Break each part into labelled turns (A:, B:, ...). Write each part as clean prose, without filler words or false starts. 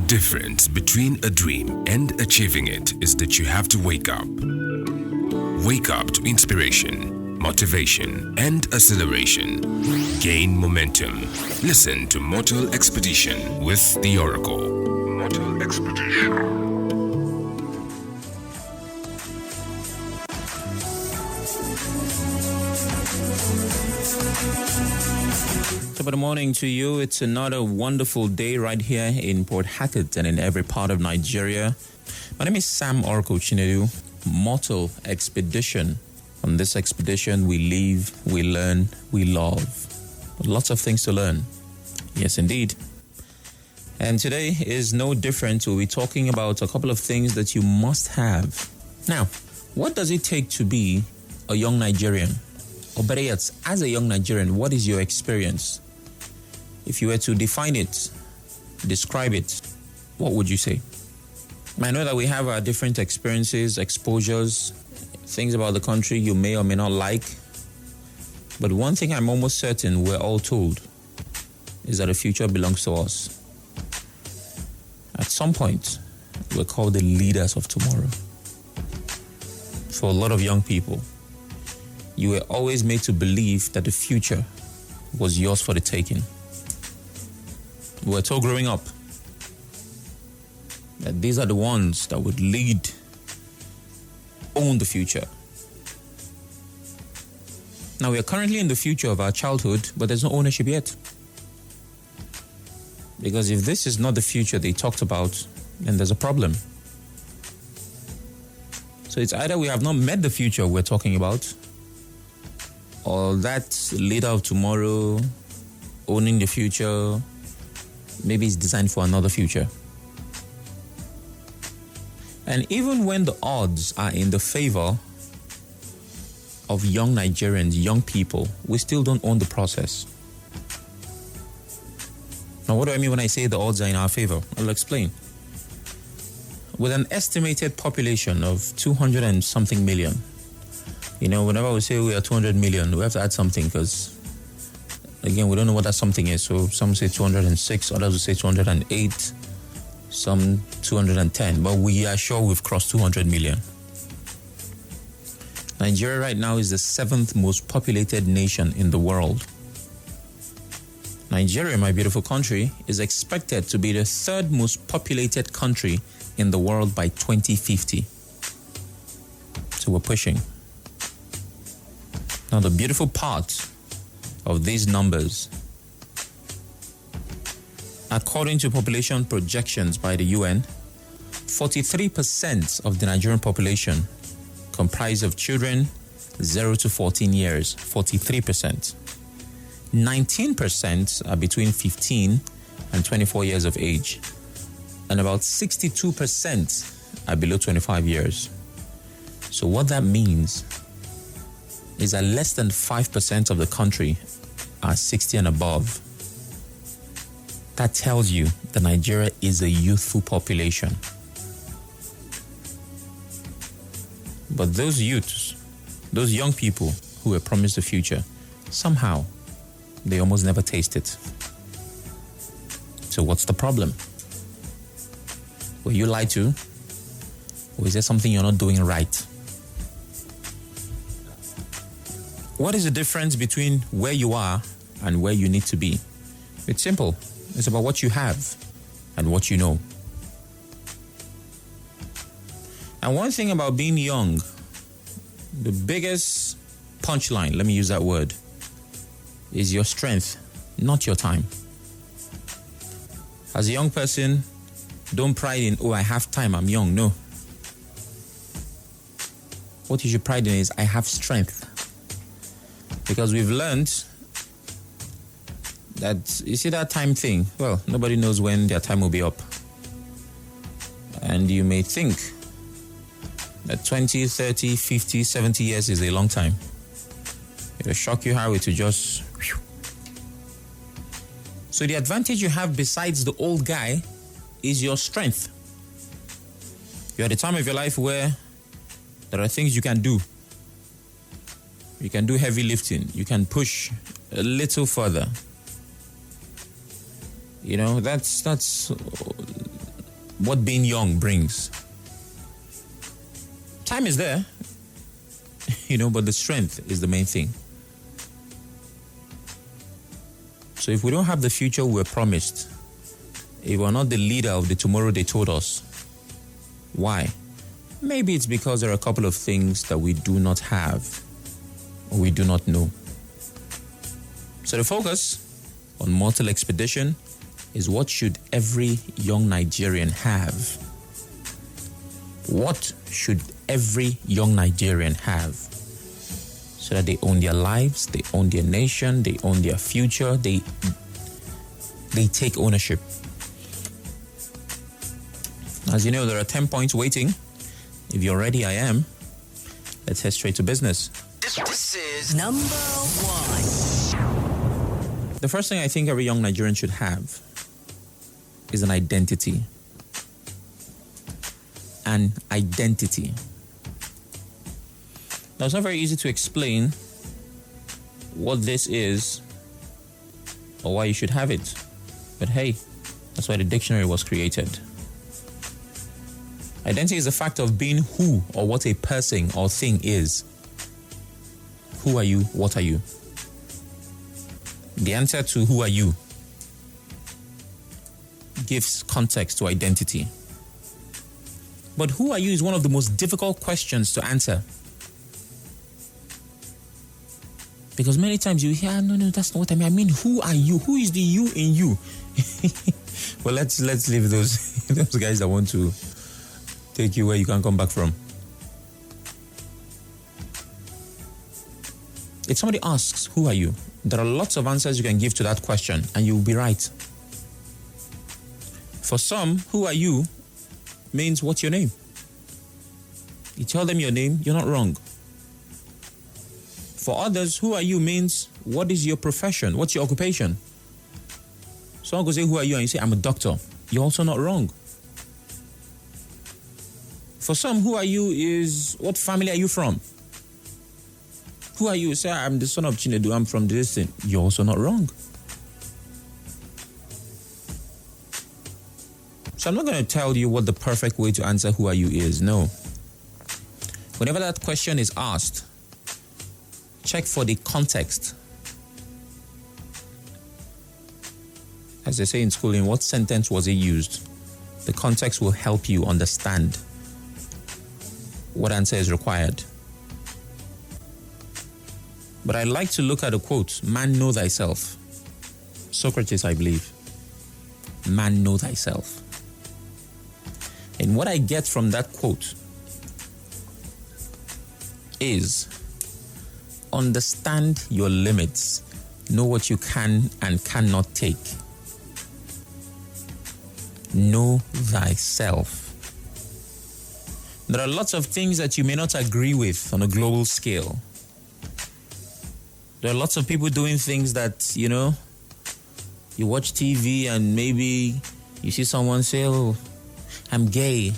A: difference between a dream and achieving it is that you have to wake up. Wake up to inspiration, motivation, and acceleration. Gain momentum. Listen to Mortal Expedition with the Oracle. Mortal Expedition.
B: Top of the morning to you. It's another wonderful day right here in Port Harcourt and in every part of Nigeria. My name is Sam Oracle Chinedu. Mortal Expedition. On this expedition, we live, we learn, we love. Lots of things to learn. Yes, indeed. And today is no different. We'll be talking about a couple of things that you must have. Now, what does it take to be a young Nigerian? Or better yet, as a young Nigerian, what is your experience? If you were to define it, describe it, what would you say? I know that we have our different experiences, exposures, things about the country you may or may not like. But one thing I'm almost certain we're all told is that the future belongs to us. At some point, we're called the leaders of tomorrow. For a lot of young people, you were always made to believe that the future was yours for the taking. We were told growing up that these are the ones that would lead, own the future. Now, we are currently in the future of our childhood, but there's no ownership yet. Because if this is not the future they talked about, then there's a problem. So it's either we have not met the future we're talking about, or that leader of tomorrow, owning the future, maybe it's designed for another future. And even when the odds are in the favor of young Nigerians, young people, we still don't own the process. Now, what do I mean when I say the odds are in our favor? I'll explain. With an estimated population of 200 and something million, whenever we say we are 200 million, we have to add something because, again, we don't know what that something is. So some say 206, others will say 208, some 210. But we are sure we've crossed 200 million. Nigeria right now is the 7th most populated nation in the world. Nigeria, my beautiful country, is expected to be the 3rd most populated country in the world by 2050. So we're pushing. Now, the beautiful part of these numbers, according to population projections by the UN, 43% of the Nigerian population comprise of children 0 to 14 years, 43%. 19% are between 15 and 24 years of age, and about 62% are below 25 years. So what that means is that less than 5% of the country are 60 and above. That tells you that Nigeria is a youthful population. But those youths, those young people who were promised the future, somehow they almost never taste it. So what's the problem? Were you lied to? Or is there something you're not doing right? What is the difference between where you are and where you need to be? It's simple. It's about what you have and what you know. And one thing about being young, the biggest punchline, let me use that word, is your strength, not your time. As a young person, don't pride in, I have time, I'm young. No. What you should pride in is, I have strength. Because we've learned that, you see that time thing? Well, nobody knows when their time will be up. And you may think that 20, 30, 50, 70 years is a long time. It'll shock you how it will just... So the advantage you have besides the old guy is your strength. You're at a time of your life where there are things you can do. You can do heavy lifting. You can push a little further. That's what being young brings. Time is there, but the strength is the main thing. So if we don't have the future we're promised, if we're not the leader of the tomorrow they told us, why? Maybe it's because there are a couple of things that we do not have or we do not know. So the focus on Mortal Expedition is what should every young Nigerian have? What should every young Nigerian have? So that they own their lives, they own their nation, they own their future, they take ownership. As you know, there are 10 points waiting. If you're ready, I am. Let's head straight to business.
C: This is number one.
B: The first thing I think every young Nigerian should have is an identity. An identity. Now, it's not very easy to explain what this is or why you should have it. But hey, that's why the dictionary was created. Identity is the fact of being who or what a person or thing is. Who are you? What are you? The answer to who are you gives context to identity. But who are you is one of the most difficult questions to answer. Because many times you hear, no, that's not what I mean. I mean, who are you? Who is the you in you? Well, let's leave those guys that want to take you where you can't come back from. If somebody asks, who are you? There are lots of answers you can give to that question, and you'll be right. For some, who are you means, what's your name? You tell them your name, you're not wrong. For others, who are you means, what is your profession? What's your occupation? Someone goes say, who are you? And you say, I'm a doctor. You're also not wrong. For some, who are you is, what family are you from? Who are you? Say, I'm the son of Chinedu, I'm from this thing. You're also not wrong. So I'm not going to tell you what the perfect way to answer who are you is. No. Whenever that question is asked, check for the context. As they say in school, in what sentence was it used? The context will help you understand what answer is required. But I like to look at a quote, man, know thyself. Socrates, I believe. Man, know thyself. And what I get from that quote is, understand your limits. Know what you can and cannot take. Know thyself. There are lots of things that you may not agree with on a global scale. There are lots of people doing things that, you watch TV and maybe you see someone say, oh, I'm gay.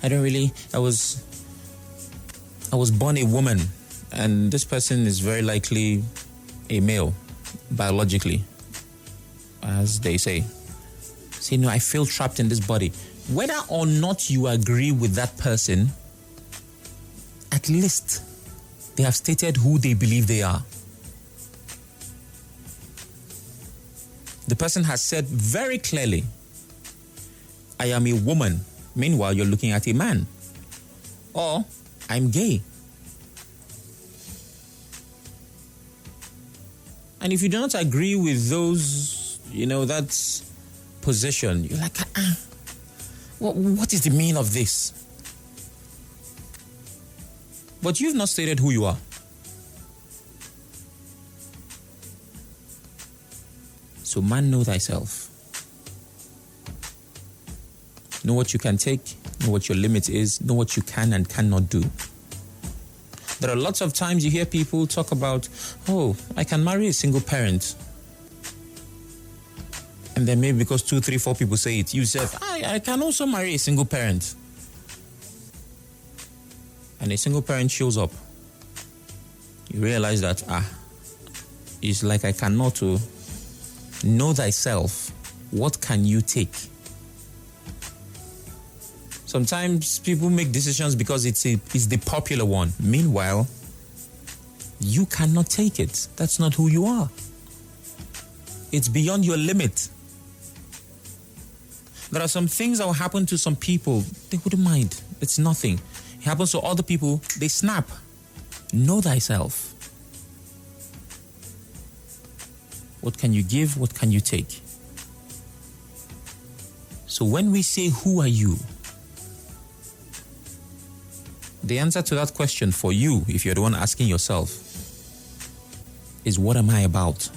B: I was born a woman, and this person is very likely a male, biologically, as they say. Say, no, I feel trapped in this body. Whether or not you agree with that person, at least they have stated who they believe they are. The person has said very clearly, I am a woman. Meanwhile, you're looking at a man. Or, I'm gay. And if you do not agree with those, that position, you're like, what is the meaning of this? But you've not stated who you are. So man, know thyself. Know what you can take, know what your limit is, know what you can and cannot do. There are lots of times you hear people talk about, oh, I can marry a single parent. And then maybe because 2, 3, 4 people say it, you said, I can also marry a single parent. And a single parent shows up. You realize that, it's like I cannot know thyself. What can you take? Sometimes people make decisions because it's the popular one. Meanwhile, you cannot take it. That's not who you are. It's beyond your limit. There are some things that will happen to some people, they wouldn't mind. It's nothing. It happens to other people, they snap. Know thyself. What can you give? What can you take? So when we say, who are you? The answer to that question for you, if you're the one asking yourself, is what am I about?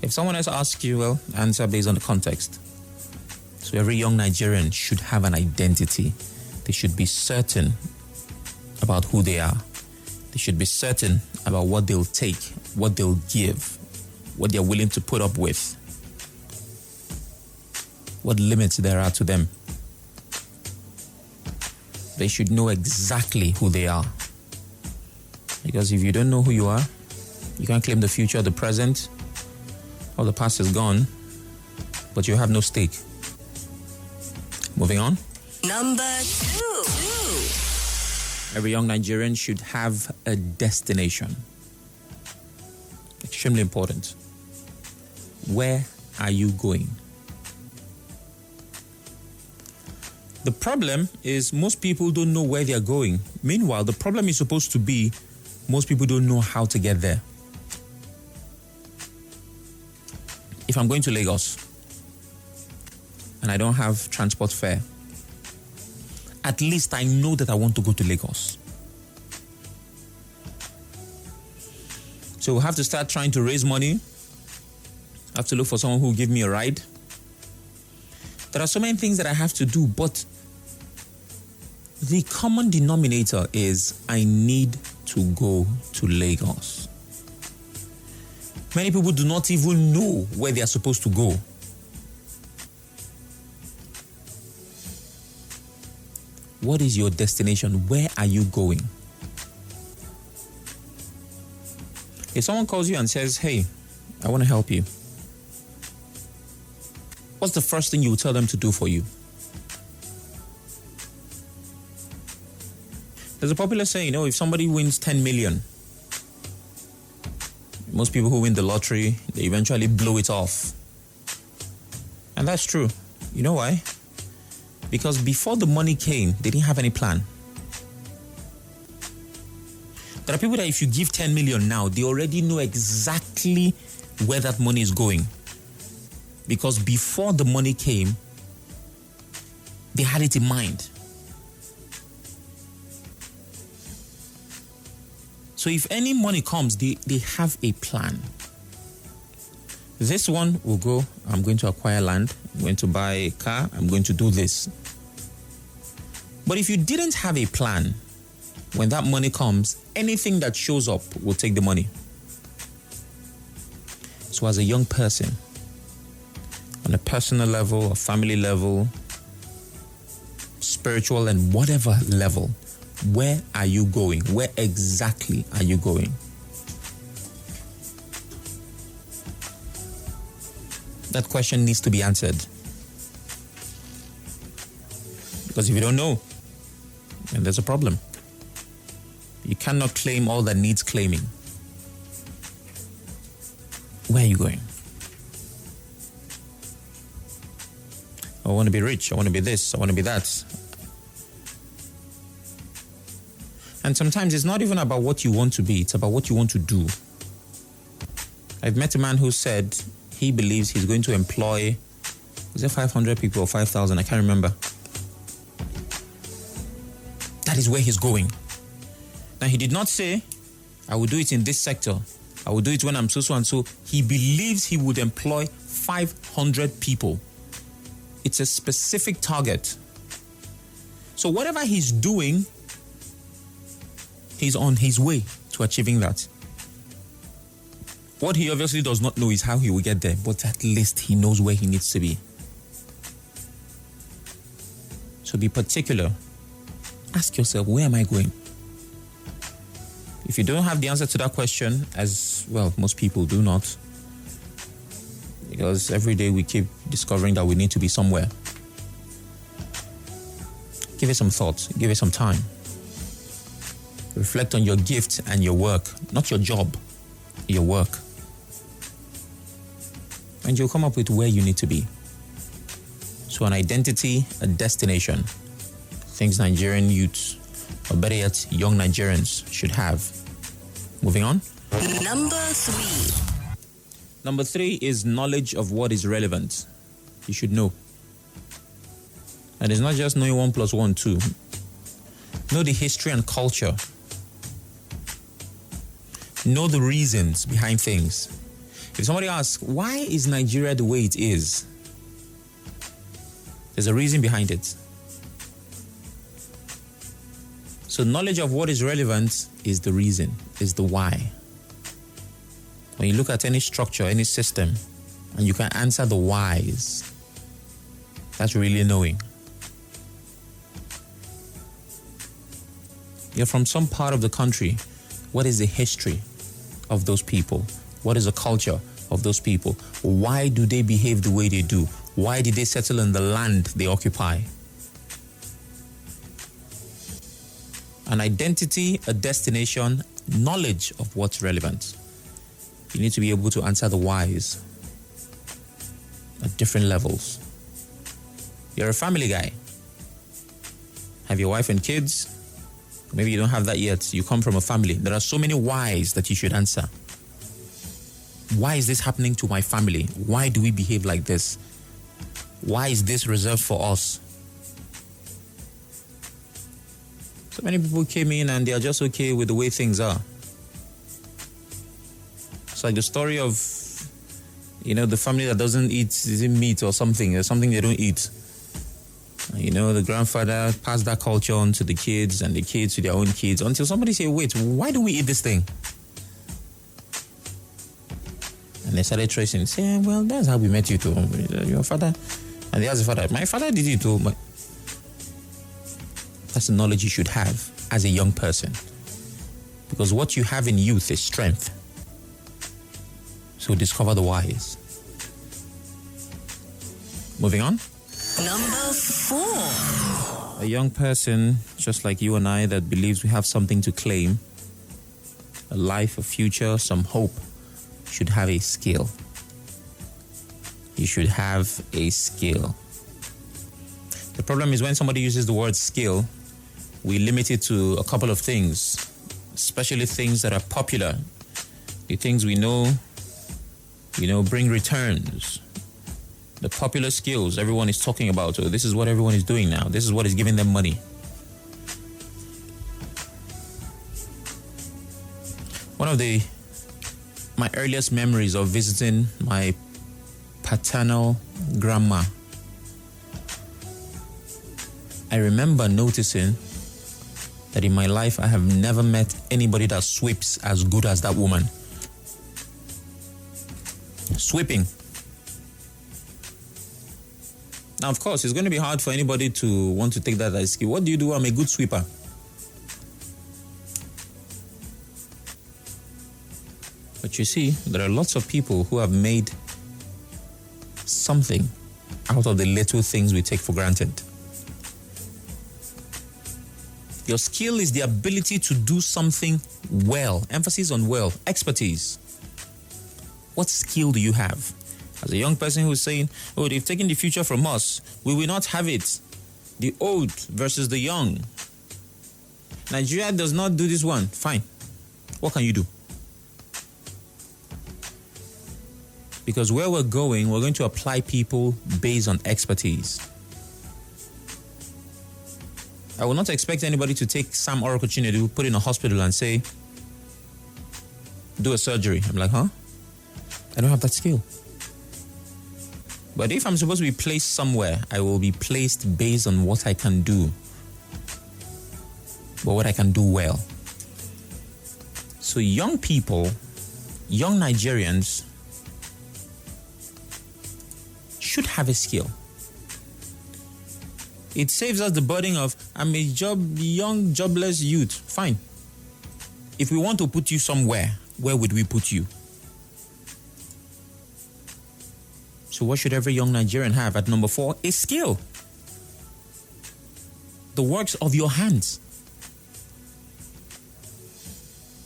B: If someone else asks you, well, answer based on the context. So every young Nigerian should have an identity. They should be certain about who they are. They should be certain about what they'll take, what they'll give, what they're willing to put up with, what limits there are to them. They should know exactly who they are. Because if you don't know who you are, you can't claim the future, the present, or the past is gone, but you have no stake. Moving on.
C: Number 2.
B: Every young Nigerian should have a destination. Extremely important. Where are you going? The problem is most people don't know where they're going. Meanwhile, the problem is supposed to be most people don't know how to get there. If I'm going to Lagos and I don't have transport fare, at least I know that I want to go to Lagos. So we'll have to start trying to raise money. I have to look for someone who will give me a ride. There are so many things that I have to do, but the common denominator is I need to go to Lagos. Many people do not even know where they are supposed to go. What is your destination? Where are you going? If someone calls you and says, hey, I want to help you, what's the first thing you will tell them to do for you? There's a popular saying, if somebody wins 10 million, most people who win the lottery, they eventually blow it off. And that's true. You know why? Because before the money came, they didn't have any plan. There are people that if you give 10 million now, they already know exactly where that money is going. Because before the money came, they had it in mind. So if any money comes, they have a plan. This one will go, I'm going to acquire land, I'm going to buy a car, I'm going to do this. But if you didn't have a plan, when that money comes, anything that shows up will take the money. So as a young person, on a personal level, a family level, spiritual and whatever level, where are you going? Where exactly are you going? That question needs to be answered. Because if you don't know, then there's a problem. You cannot claim all that needs claiming. Where are you going? I want to be rich. I want to be this. I want to be that. And sometimes it's not even about what you want to be. It's about what you want to do. I've met a man who said he believes he's going to employ, is it 500 people or 5,000? I can't remember. That is where he's going. Now, he did not say, I will do it in this sector. I will do it when I'm so and so. He believes he would employ 500 people. It's a specific target. So whatever he's doing, he's on his way to achieving that. What he obviously does not know is how he will get there, but at least he knows where he needs to be. So be particular. Ask yourself, where am I going? If you don't have the answer to that question, as well, most people do not, because every day we keep discovering that we need to be somewhere. Give it some thought. Give it some time. Reflect on your gift and your work, not your job, your work. And you'll come up with where you need to be. So an identity, a destination. Things Nigerian youths, or better yet, young Nigerians should have. Moving on.
C: Number 3.
B: Number 3 is knowledge of what is relevant. You should know. And it's not just knowing 1 + 1, 2. Know the history and culture. Know the reasons behind things. If somebody asks, why is Nigeria the way it is? There's a reason behind it. So knowledge of what is relevant is the reason, is the why. When you look at any structure, any system, and you can answer the whys, that's really knowing. You're from some part of the country. What is the history of those people? What is the culture of those people? Why do they behave the way they do? Why did they settle in the land they occupy? An identity, a destination, knowledge of what's relevant. You need to be able to answer the whys at different levels. You're a family guy. Have your wife and kids. Maybe you don't have that yet. You come from a family. There are so many whys that you should answer. Why is this happening to my family? Why do we behave like this? Why is this reserved for us? So many people came in and they are just okay with the way things are. It's like the story of, the family that doesn't eat meat or something. There's something they don't eat. The grandfather passed that culture on to the kids and the kids to their own kids until somebody say, wait, why do we eat this thing? And they started tracing, saying, well, that's how we met you too. Your father. And they asked the father, my father did it too. That's the knowledge you should have as a young person. Because what you have in youth is strength. So discover the whys. Moving on.
C: Number 4.
B: A young person, just like you and I, that believes we have something to claim, a life, a future, some hope, should have a skill. You should have a skill. The problem is when somebody uses the word skill, we limit it to a couple of things, especially things that are popular. The things we know, bring returns. The popular skills everyone is talking about. So this is what everyone is doing now. This is what is giving them money. One of my earliest memories of visiting my paternal grandma, I remember noticing that in my life I have never met anybody that sweeps as good as that woman. Sweeping. Now, of course, it's going to be hard for anybody to want to take that as a skill. What do you do? I'm a good sweeper. But you see, there are lots of people who have made something out of the little things we take for granted. Your skill is the ability to do something well. Emphasis on well. Expertise. What skill do you have? As a young person who's saying, oh, they've taken the future from us. We will not have it. The old versus the young. Nigeria does not do this one. Fine. What can you do? Because where we're going to apply people based on expertise. I will not expect anybody to take Sam Orokochinedu, put in a hospital and say, do a surgery. I'm like, huh? I don't have that skill. But if I'm supposed to be placed somewhere, I will be placed based on what I can do. But what I can do well. So young people, young Nigerians should have a skill. It saves us the burden of, I'm a young, jobless youth. Fine. If we want to put you somewhere, where would we put you? So what should every young Nigerian have at number 4? A skill. the works of your hands.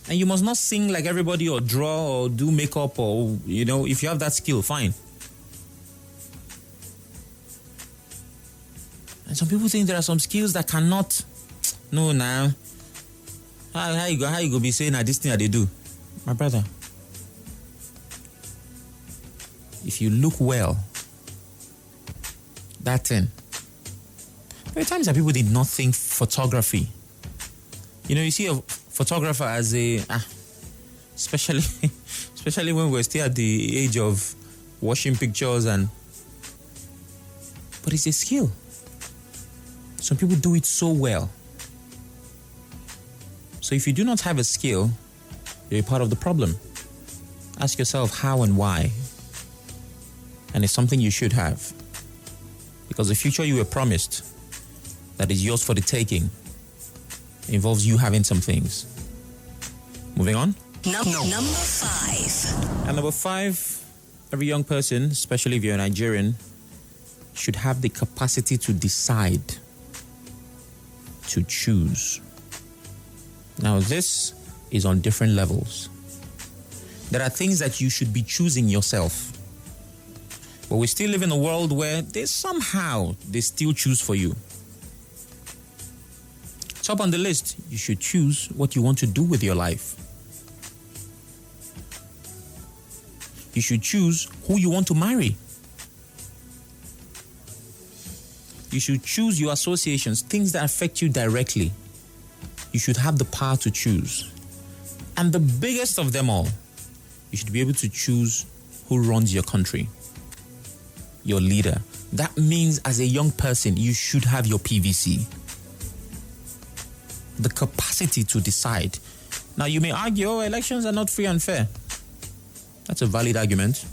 B: And you must not sing like everybody or draw or do makeup or, if you have that skill, fine. And some people think there are some skills that cannot. No, now. How you go be saying that this thing that they do? My brother, if you look well, that thing. There are times that people did not think photography. You see a photographer as especially when we're still at the age of washing pictures but it's a skill. Some people do it so well. So if you do not have a skill, you're a part of the problem. Ask yourself how and why. And it's something you should have. Because the future you were promised, that is yours for the taking, involves you having some things. Moving on.
C: Number 5.
B: And number 5, every young person, especially if you're a Nigerian, should have the capacity to decide, to choose. Now, this is on different levels. There are things that you should be choosing yourself. But we still live in a world where they still choose for you. Top on the list, you should choose what you want to do with your life. You should choose who you want to marry. You should choose your associations, things that affect you directly. You should have the power to choose. And the biggest of them all, you should be able to choose who runs your country, your leader. That means as a young person, you should have your PVC. The capacity to decide. Now, you may argue, elections are not free and fair. That's a valid argument.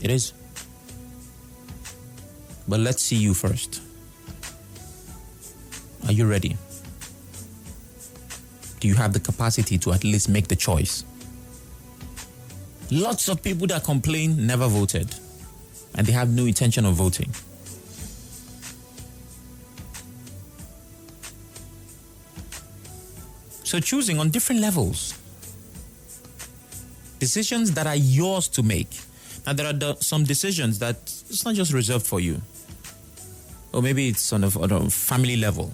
B: It is. But let's see you first. Are you ready? Do you have the capacity to at least make the choice? Lots of people that complain never voted, and they have no intention of voting. So choosing on different levels. Decisions that are yours to make. Now there are some decisions that it's not just reserved for you. Or maybe it's on a family level.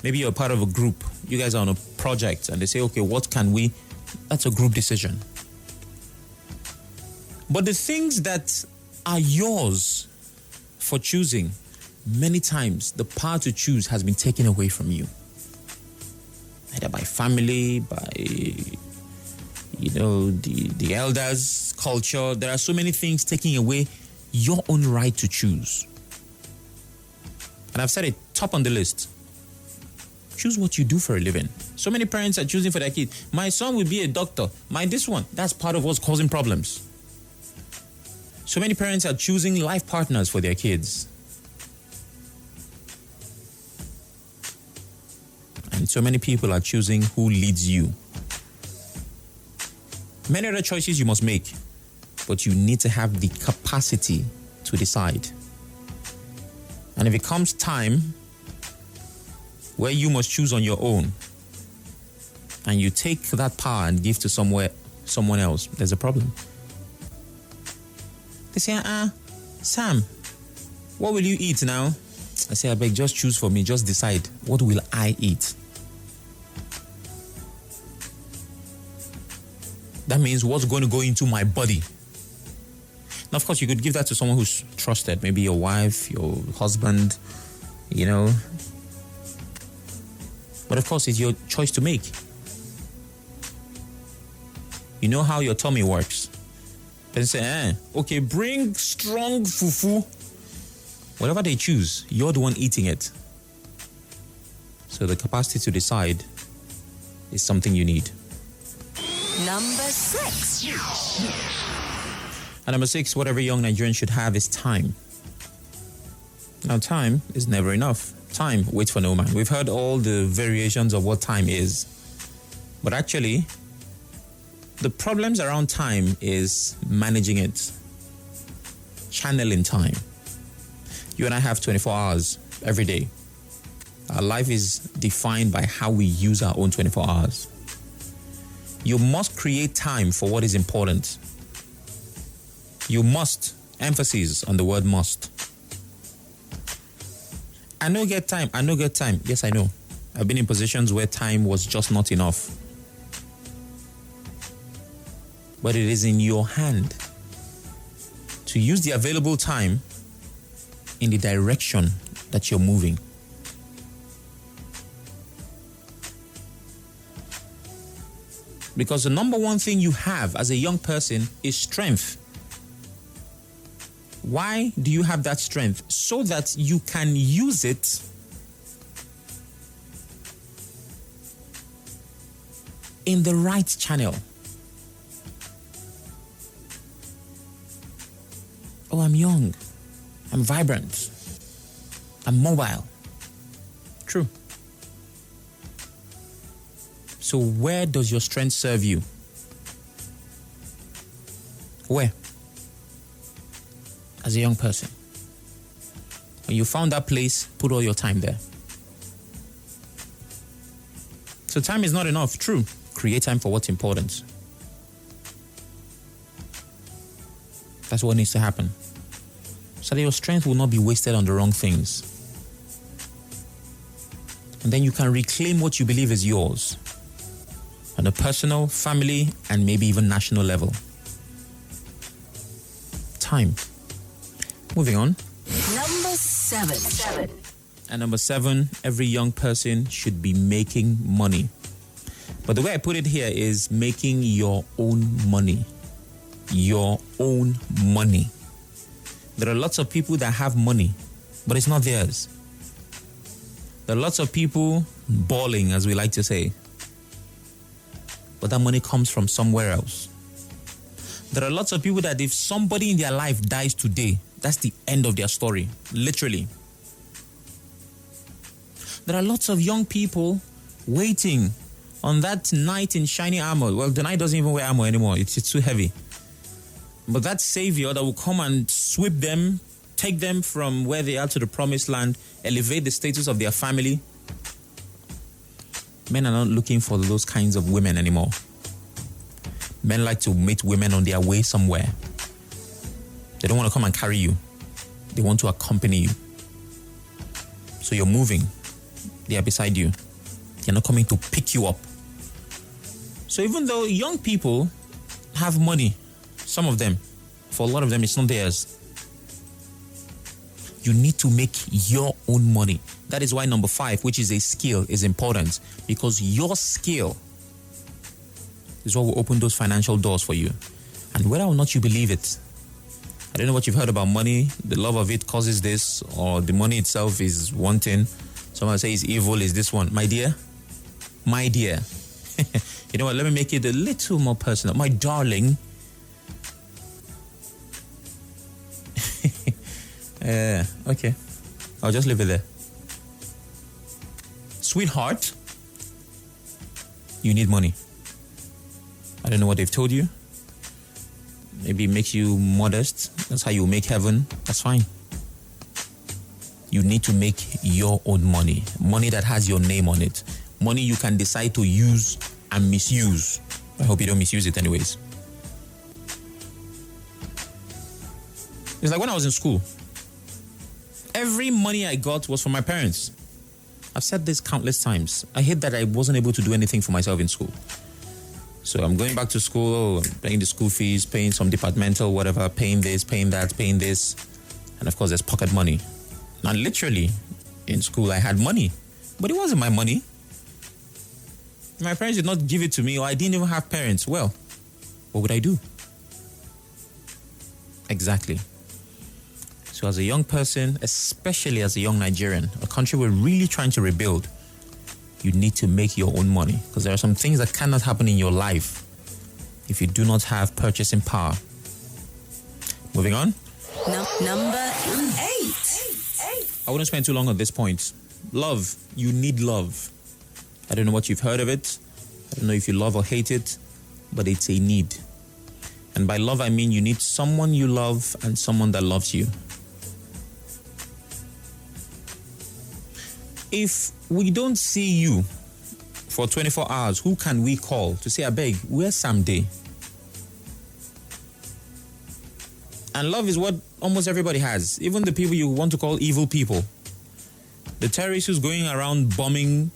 B: Maybe you're part of a group. You guys are on a project and they say, okay, what can we? That's a group decision. But the things that are yours for choosing, many times the power to choose has been taken away from you. Either by family, by, the elders, culture. There are so many things taking away your own right to choose. And I've said it top on the list. Choose what you do for a living. So many parents are choosing for their kid. My son will be a doctor. That's part of what's causing problems. So many parents are choosing life partners for their kids. And so many people are choosing who leads you. Many other choices you must make, but you need to have the capacity to decide. And if it comes time where you must choose on your own, and you take that power and give to someone else, there's a problem. They say, Sam, what will you eat now? I say, I beg, just choose for me, just decide. What will I eat? That means what's going to go into my body. Now, of course, you could give that to someone who's trusted, maybe your wife, your husband, But of course, it's your choice to make. You know how your tummy works. Then say, okay, bring strong fufu. Whatever they choose, you're the one eating it. So the capacity to decide is something you need.
C: Number 6.
B: And number 6, what every young Nigerian should have is time. Now, time is never enough. Time waits for no man. We've heard all the variations of what time is. But actually, the problems around time is managing it. channeling time. You and I have 24 hours every day. Our life is defined by how we use our own 24 hours. You must create time for what is important. You must, emphasis on the word must. I know get time. Yes, I know. I've been in positions where time was just not enough. But it is in your hand to use the available time in the direction that you're moving. Because the number one thing you have as a young person is strength. Why do you have that strength? So that you can use it in the right channel. Oh, I'm young. I'm vibrant. I'm mobile. True. So where does your strength serve you? Where? As a young person. When you found that place, put all your time there. So time is not enough. True. Create time for what's important. That's what needs to happen. So that your strength will not be wasted on the wrong things. And then you can reclaim what you believe is yours on a personal, family, and maybe even national level. Time. Moving on.
C: Number 7.
B: And number 7, every young person should be making money. But the way I put it here is making your own money. Your own money. There are lots of people that have money, but it's not theirs. There are lots of people balling, as we like to say, but that money comes from somewhere else. There are lots of people that if somebody in their life dies today, that's the end of their story, literally. There are lots of young people waiting on that knight in shiny armor. Well, the knight doesn't even wear armor anymore. It's too heavy. But that savior that will come and sweep them, take them from where they are to the promised land, elevate the status of their family. Men are not looking for those kinds of women anymore. Men like to meet women on their way somewhere. They don't want to come and carry you. They want to accompany you. So you're moving. They are beside you. They're not coming to pick you up. So even though young people have money, some of them, for a lot of them, it's not theirs. You need to make your own money. That is why number 5, which is a skill, is important. Because your skill is what will open those financial doors for you. And whether or not you believe it, I don't know what you've heard about money. The love of it causes this, or the money itself is one thing. Someone says evil is this one. My dear, you know what? Let me make it a little more personal. My darling, okay. I'll just leave it there. Sweetheart, you need money. I don't know what they've told you. Maybe it makes you modest. That's how you make heaven. That's fine. You need to make your own money. Money that has your name on it. Money you can decide to use and misuse. I hope you don't misuse it anyways. It's like when I was in school. Every money I got was from my parents. I've said this countless times. I hate that I wasn't able to do anything for myself in school. So I'm going back to school, paying the school fees, paying some departmental, whatever, paying this, paying that, paying this. And of course, there's pocket money. Now, literally, in school, I had money. But it wasn't my money. My parents did not give it to me, or I didn't even have parents. Well, what would I do? Exactly. So as a young person, especially as a young Nigerian, a country we're really trying to rebuild, you need to make your own money. Because there are some things that cannot happen in your life if you do not have purchasing power. Moving on.
C: Number 8.
B: I wouldn't spend too long on this point. Love. You need love. I don't know what you've heard of it. I don't know if you love or hate it, but it's a need. And by love, I mean you need someone you love and someone that loves you. If we don't see you for 24 hours, who can we call to say, I beg, where's Sam Day? And love is what almost everybody has. Even the people you want to call evil people. The terrorists who's going around bombing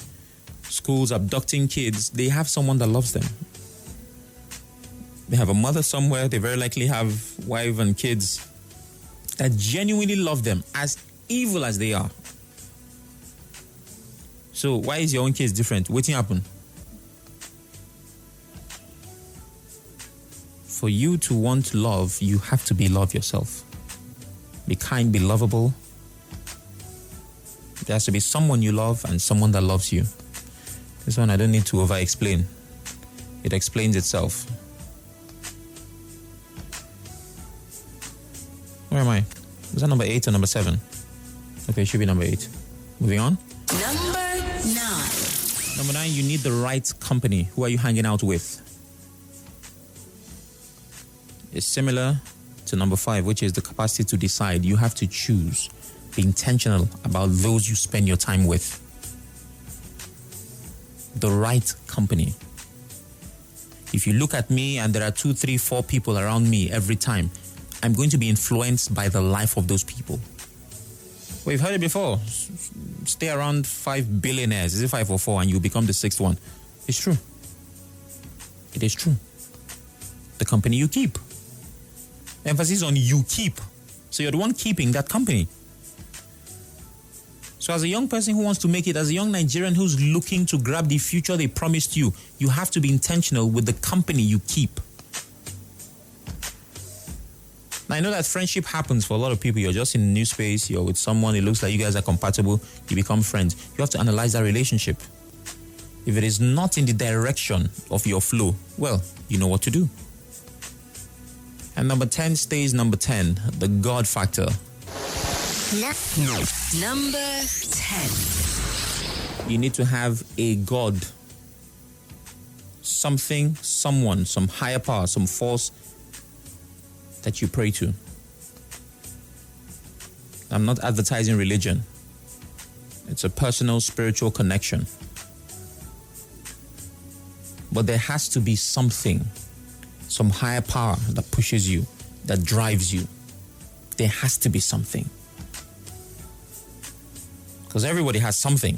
B: schools, abducting kids, they have someone that loves them. They have a mother somewhere. They very likely have wife and kids that genuinely love them, as evil as they are. So why is your own case different? What happened? For you to want love, you have to be love yourself. Be kind, be lovable. There has to be someone you love and someone that loves you. This one I don't need to over-explain. It explains itself. Where am I? Is that number 8 or number 7? Okay, it should be number 8. Moving on.
C: Number 9.
B: Number 9, you need the right company. Who are you hanging out with? It's similar to number 5, which is the capacity to decide. You have to choose. Be intentional about those you spend your time with. The right company. If you look at me and there are 2, 3, 4 people around me every time, I'm going to be influenced by the life of those people. We've heard it before. Stay around 5 billionaires. Is it 5 or 4 and you become the 6th one? It's true. It is true. The company you keep. Emphasis on you keep. So you're the one keeping that company. So as a young person who wants to make it, as a young Nigerian who's looking to grab the future they promised you, you have to be intentional with the company you keep. Now, I know that friendship happens for a lot of people. You're just in a new space, you're with someone, it looks like you guys are compatible, you become friends. You have to analyze that relationship. If it is not in the direction of your flow, well, you know what to do. And number 10 stays number 10, the God factor.
C: Number 10.
B: You need to have a God. Something, someone, some higher power, some force that you pray to. I'm not advertising religion. It's a personal, spiritual connection. But there has to be something, some higher power that pushes you, that drives you. There has to be something. Because everybody has something.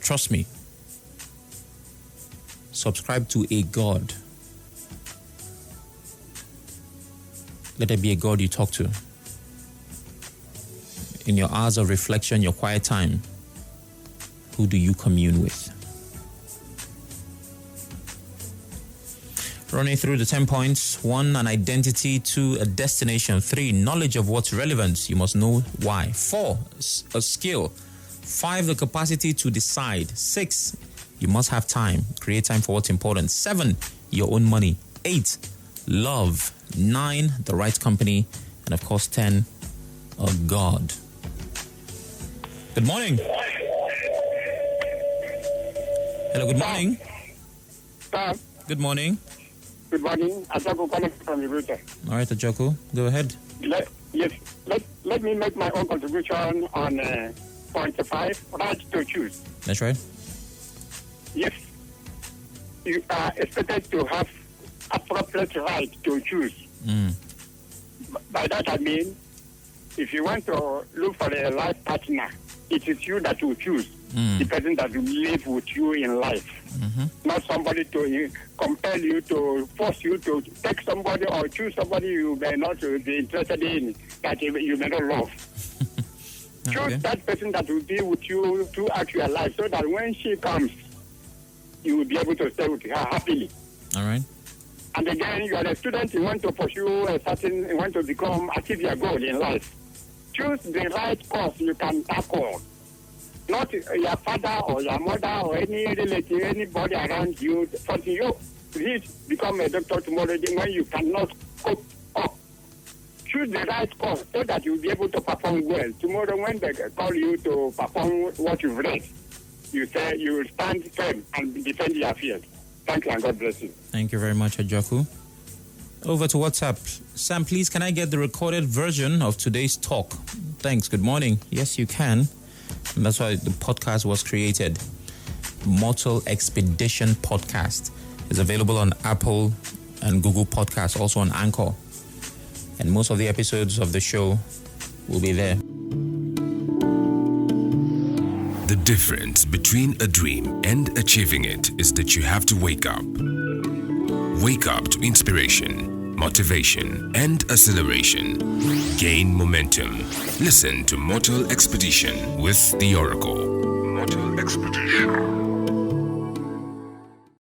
B: Trust me. Subscribe to a God. Let there be a God you talk to. In your hours of reflection, your quiet time, who do you commune with? Running through the 10 points. 1, an identity. 2, a destination. 3, knowledge of what's relevant. You must know why. 4, a skill. 5, the capacity to decide. 6, you must have time. Create time for what's important. 7, your own money. 8, love. 9, the right company. And of course, 10, a God. Good morning. Hello, good morning. Good morning.
D: Good morning. Ajaku calling from the router.
B: All right, Ajaku, go ahead.
D: Let me make my own contribution on point 5, right to choose.
B: That's right.
D: Yes. You are expected to have appropriate right to choose. By that I mean, if you want to look for a life partner, it is you that will choose the person that will live with you in life. Not somebody to compel you, to force you to take somebody or choose somebody you may not be interested in, that you may not love. Choose that person that will be with you throughout your life, so that when she comes, you will be able to stay with her happily.
B: All right.
D: And again, you are a student, you want to pursue you want to achieve your goal in life. Choose the right course you can tackle. Not your father or your mother or any relative, anybody around you. For you reach, become a doctor tomorrow when you cannot cope up. Choose the right course so that you'll be able to perform well. Tomorrow when they call you to perform what you've read, you will stand firm and defend your field. Thank you and God bless you.
B: Thank you very much, Ajaku. Over to WhatsApp. Sam, please, can I get the recorded version of today's talk? Thanks. Good morning. Yes, you can. And that's why the podcast was created. Mortal Expedition Podcast is available on Apple and Google Podcasts, also on Anchor. And most of the episodes of the show will be there.
A: The difference between a dream and achieving it is that you have to wake up. Wake up to inspiration, motivation, and acceleration. Gain momentum. Listen to Mortal Expedition with the Oracle. Mortal Expedition.